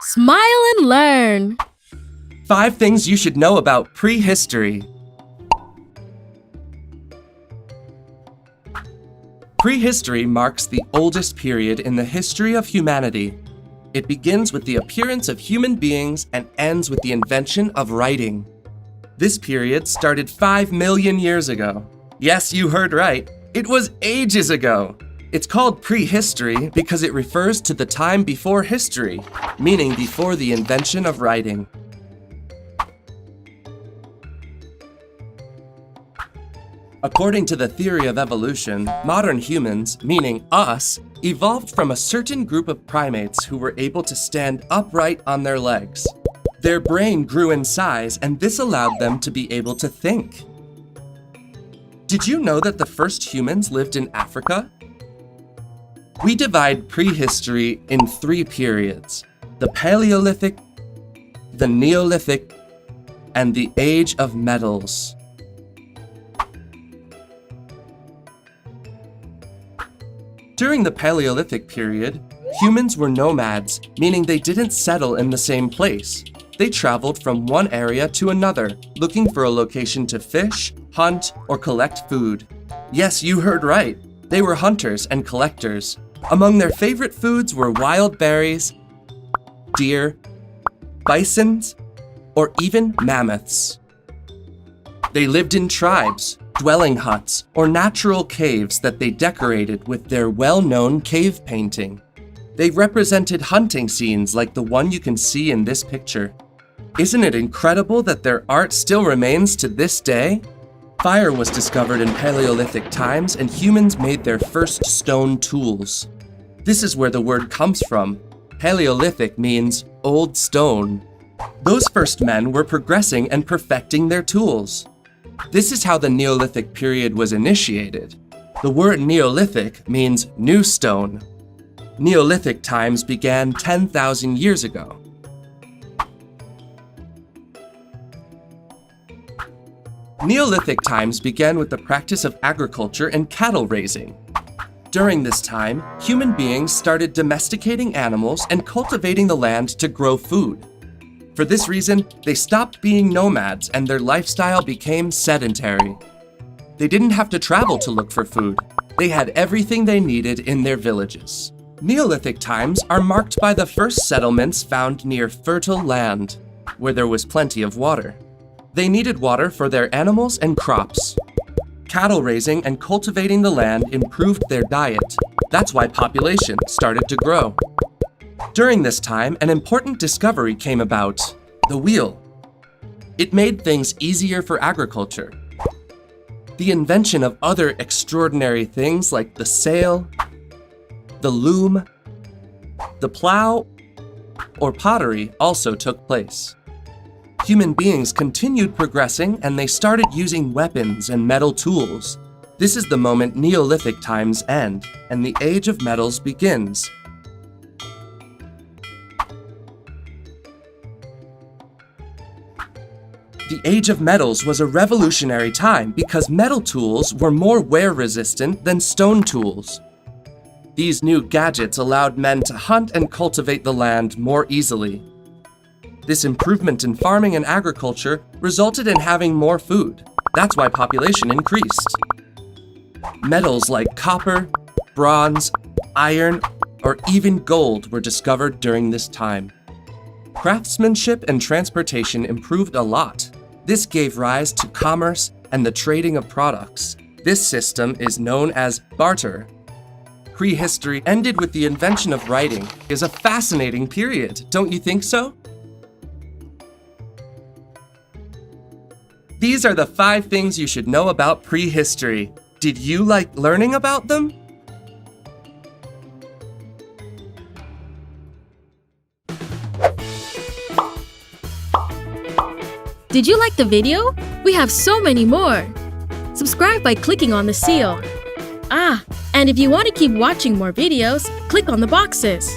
Smile and learn. 5 things you should know about prehistory. Prehistory marks the oldest period in the history of humanity. It begins with the appearance of human beings and ends with the invention of writing. This period started 5 million years ago. Yes, you heard right. It was ages ago. It's called prehistory because it refers to the time before history, meaning before the invention of writing. According to the theory of evolution, modern humans, meaning us, evolved from a certain group of primates who were able to stand upright on their legs. Their brain grew in size, and this allowed them to be able to think. Did you know that the first humans lived in Africa? We divide prehistory in 3 periods: the Paleolithic, the Neolithic, and the Age of Metals. During the Paleolithic period, humans were nomads, meaning they didn't settle in the same place. They traveled from one area to another, looking for a location to fish, hunt, or collect food. Yes, you heard right. They were hunters and collectors. Among their favorite foods were wild berries, deer, bisons, or even mammoths. They lived in tribes, dwelling huts, or natural caves that they decorated with their well-known cave painting. They represented hunting scenes like the one you can see in this picture. Isn't it incredible that their art still remains to this day? Fire was discovered in Paleolithic times, and humans made their first stone tools. This is where the word comes from. Paleolithic means old stone. Those first men were progressing and perfecting their tools. This is how the Neolithic period was initiated. The word Neolithic means new stone. Neolithic times began 10,000 years ago. Neolithic times began with the practice of agriculture and cattle raising. During this time, human beings started domesticating animals and cultivating the land to grow food. For this reason, they stopped being nomads and their lifestyle became sedentary. They didn't have to travel to look for food. They had everything they needed in their villages. Neolithic times are marked by the first settlements found near fertile land, where there was plenty of water. They needed water for their animals and crops. Cattle raising and cultivating the land improved their diet. That's why population started to grow. During this time, an important discovery came about: the wheel. It made things easier for agriculture. The invention of other extraordinary things like the sail, the loom, the plow, or pottery also took place. Human beings continued progressing, and they started using weapons and metal tools. This is the moment Neolithic times end, and the Age of Metals begins. The Age of Metals was a revolutionary time because metal tools were more wear-resistant than stone tools. These new gadgets allowed men to hunt and cultivate the land more easily. This improvement in farming and agriculture resulted in having more food. That's why population increased. Metals like copper, bronze, iron, or even gold were discovered during this time. Craftsmanship and transportation improved a lot. This gave rise to commerce and the trading of products. This system is known as barter. Prehistory ended with the invention of writing. It is a fascinating period, don't you think so? These are the 5 things you should know about prehistory. Did you like learning about them? Did you like the video? We have so many more. Subscribe by clicking on the seal. And if you want to keep watching more videos, click on the boxes.